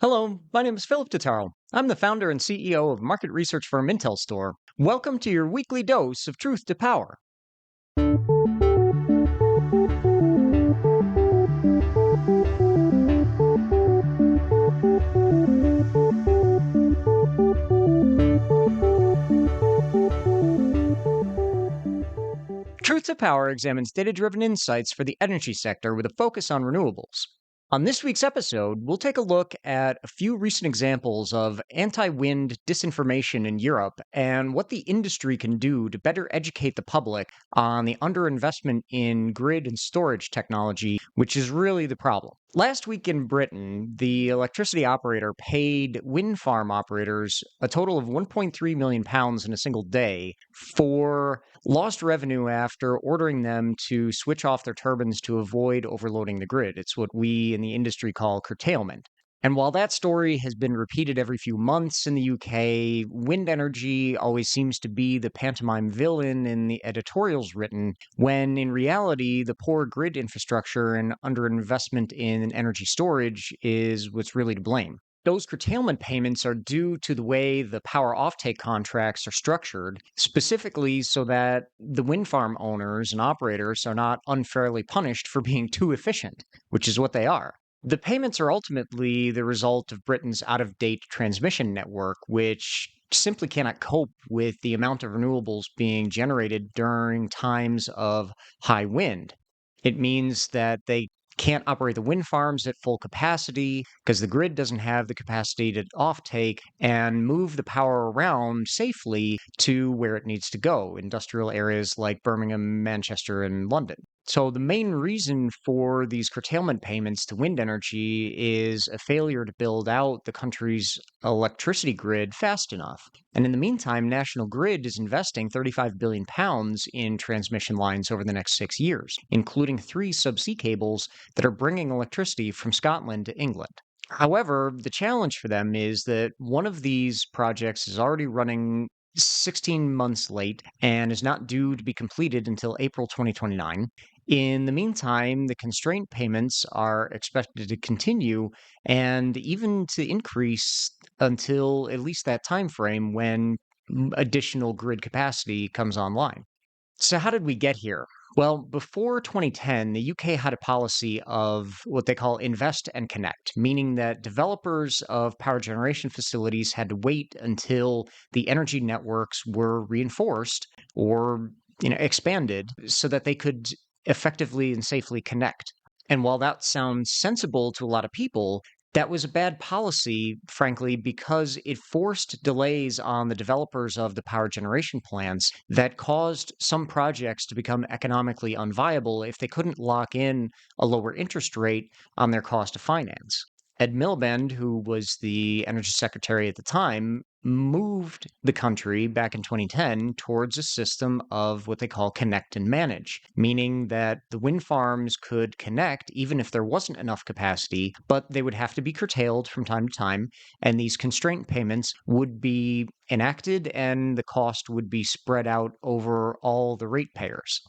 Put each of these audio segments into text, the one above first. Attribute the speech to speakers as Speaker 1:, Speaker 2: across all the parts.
Speaker 1: Hello, my name is Philip Totaro. I'm the founder and CEO of market research firm IntelStor. Welcome to your weekly dose of truth to power. Truth to Power examines data driven insights for the energy sector with a focus on renewables. On this week's episode, we'll take a look at a few recent examples of anti wind disinformation in Europe and what the industry can do to better educate the public on the underinvestment in grid and storage technology, which is really the problem. Last week in Britain, the electricity operator paid wind farm operators a total of £1.3 million in a single day for lost revenue after ordering them to switch off their turbines to avoid overloading the grid. It's what we in the industry call curtailment. And while that story has been repeated every few months in the UK, wind energy always seems to be the pantomime villain in the editorials written, when in reality, the poor grid infrastructure and underinvestment in energy storage is what's really to blame. Those curtailment payments are due to the way the power offtake contracts are structured, specifically so that the wind farm owners and operators are not unfairly punished for being too efficient, which is what they are. The payments are ultimately the result of Britain's out of date transmission network, which simply cannot cope with the amount of renewables being generated during times of high wind. It means that they can't operate the wind farms at full capacity because the grid doesn't have the capacity to offtake and move the power around safely to where it needs to go, industrial areas like Birmingham, Manchester, and London. So, the main reason for these curtailment payments to wind energy is a failure to build out the country's electricity grid fast enough. And in the meantime, National Grid is investing £35 billion in transmission lines over the next 6 years, including 3 subsea cables that are bringing electricity from Scotland to England. However, the challenge for them is that one of these projects is already running 16 months late and is not due to be completed until April 2029. In the meantime, the constraint payments are expected to continue and even to increase until at least that time frame when additional grid capacity comes online. So, how did we get here? Well, before 2010, the UK had a policy of what they call invest and connect, meaning that developers of power generation facilities had to wait until the energy networks were reinforced or expanded so that they could effectively and safely connect. And while that sounds sensible to a lot of people, that was a bad policy, frankly, because it forced delays on the developers of the power generation plants that caused some projects to become economically unviable if they couldn't lock in a lower interest rate on their cost of finance. Ed Miliband, who was the energy secretary at the time, moved the country back in 2010 towards a system of what they call connect and manage, meaning that the wind farms could connect even if there wasn't enough capacity, but they would have to be curtailed from time to time, and these constraint payments would be enacted and the cost would be spread out over all the ratepayers.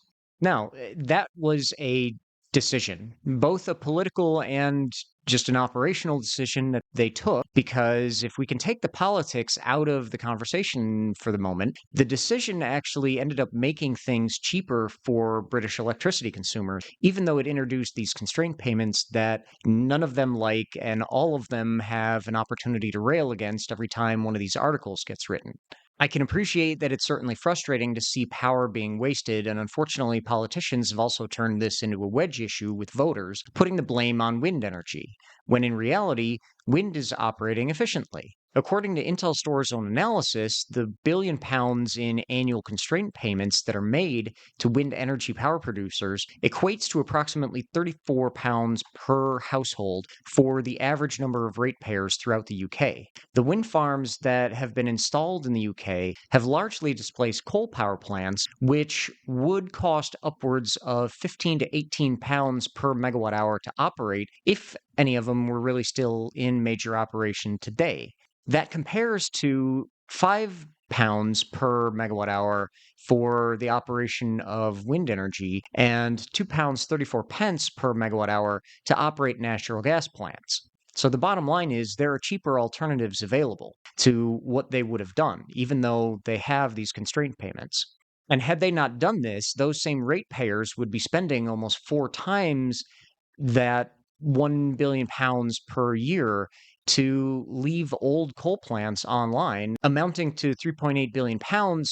Speaker 1: Now, that was a decision, both a political and just an operational decision that they took, because if we can take the politics out of the conversation for the moment, the decision actually ended up making things cheaper for British electricity consumers, even though it introduced these constraint payments that none of them like and all of them have an opportunity to rail against every time one of these articles gets written. I can appreciate that it's certainly frustrating to see power being wasted, and unfortunately, politicians have also turned this into a wedge issue with voters, putting the blame on wind energy, when in reality, wind is operating efficiently. According to IntelStor's own analysis, the £1 billion in annual constraint payments that are made to wind energy power producers equates to approximately £34 per household for the average number of ratepayers throughout the UK. The wind farms that have been installed in the UK have largely displaced coal power plants, which would cost upwards of £15 to £18 per megawatt hour to operate if any of them were really still in major operation today. That compares to £5 per megawatt hour for the operation of wind energy and £2.34 per megawatt hour to operate natural gas plants. So the bottom line is there are cheaper alternatives available to what they would have done, even though they have these constraint payments. And had they not done this, those same ratepayers would be spending almost 4 times that £1 billion per year to leave old coal plants online, amounting to £3.8 billion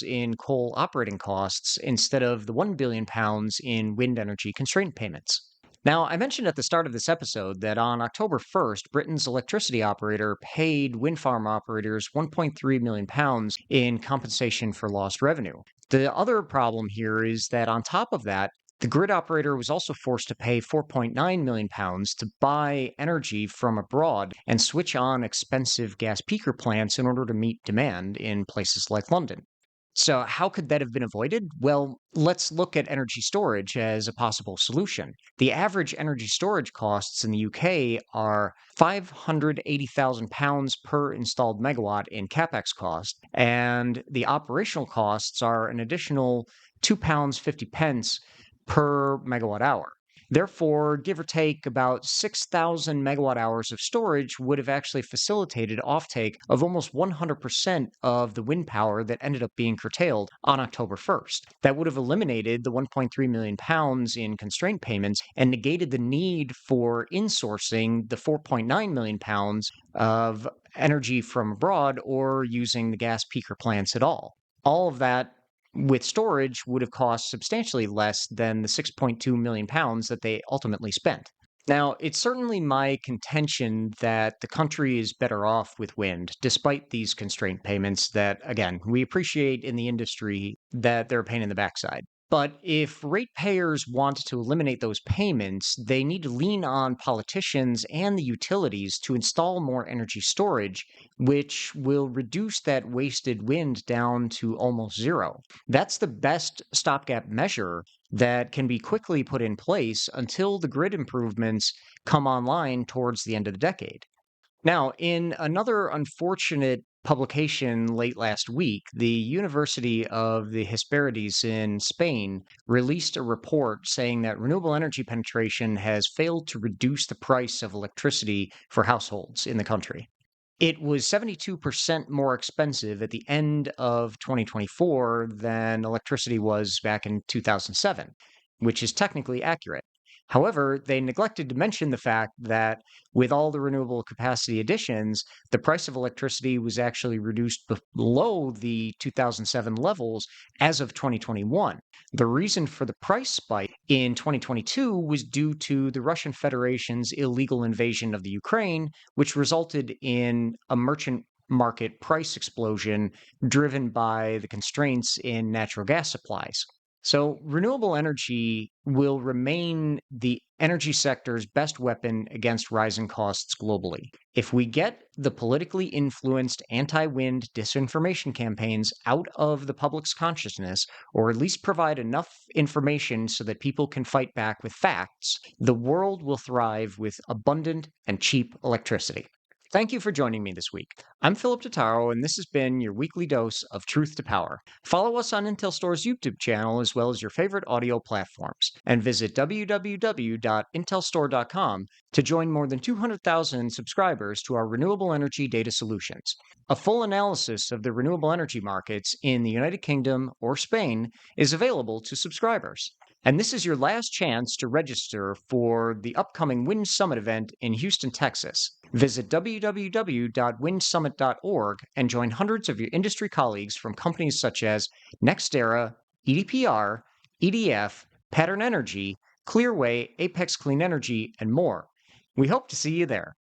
Speaker 1: in coal operating costs instead of the £1 billion in wind energy constraint payments. Now, I mentioned at the start of this episode that on October 1st, Britain's electricity operator paid wind farm operators £1.3 million in compensation for lost revenue. The other problem here is that on top of that, the grid operator was also forced to pay £4.9 million to buy energy from abroad and switch on expensive gas peaker plants in order to meet demand in places like London. So, how could that have been avoided? Well, let's look at energy storage as a possible solution. The average energy storage costs in the UK are £580,000 per installed megawatt in CapEx cost, and the operational costs are an additional £2.50 per megawatt hour. Therefore, give or take about 6,000 megawatt hours of storage would have actually facilitated offtake of almost 100% of the wind power that ended up being curtailed on October 1st. That would have eliminated the £1.3 million in constraint payments and negated the need for insourcing the £4.9 million of energy from abroad or using the gas peaker plants at all. All of that with storage would have cost substantially less than the £6.2 million that they ultimately spent. Now, it's certainly my contention that the country is better off with wind, despite these constraint payments that, again, we appreciate in the industry that they're a pain in the backside. But if ratepayers want to eliminate those payments, they need to lean on politicians and the utilities to install more energy storage, which will reduce that wasted wind down to almost zero. That's the best stopgap measure that can be quickly put in place until the grid improvements come online towards the end of the decade. Now, in another unfortunate publication late last week, the University of the Hesperides in Spain released a report saying that renewable energy penetration has failed to reduce the price of electricity for households in the country. It was 72% more expensive at the end of 2024 than electricity was back in 2007, which is technically accurate. However, they neglected to mention the fact that with all the renewable capacity additions, the price of electricity was actually reduced below the 2007 levels as of 2021. The reason for the price spike in 2022 was due to the Russian Federation's illegal invasion of the Ukraine, which resulted in a merchant market price explosion driven by the constraints in natural gas supplies. So, renewable energy will remain the energy sector's best weapon against rising costs globally. If we get the politically influenced anti wind disinformation campaigns out of the public's consciousness, or at least provide enough information so that people can fight back with facts, the world will thrive with abundant and cheap electricity. Thank you for joining me this week. I'm Philip Totaro, and this has been your weekly dose of truth to power. Follow us on IntelStor's YouTube channel as well as your favorite audio platforms, and visit www.intelstore.com to join more than 200,000 subscribers to our renewable energy data solutions. A full analysis of the renewable energy markets in the United Kingdom or Spain is available to subscribers. And this is your last chance to register for the upcoming Wind Summit event in Houston, Texas. Visit www.windsummit.org and join hundreds of your industry colleagues from companies such as NextEra, EDPR, EDF, Pattern Energy, Clearway, Apex Clean Energy, and more. We hope to see you there.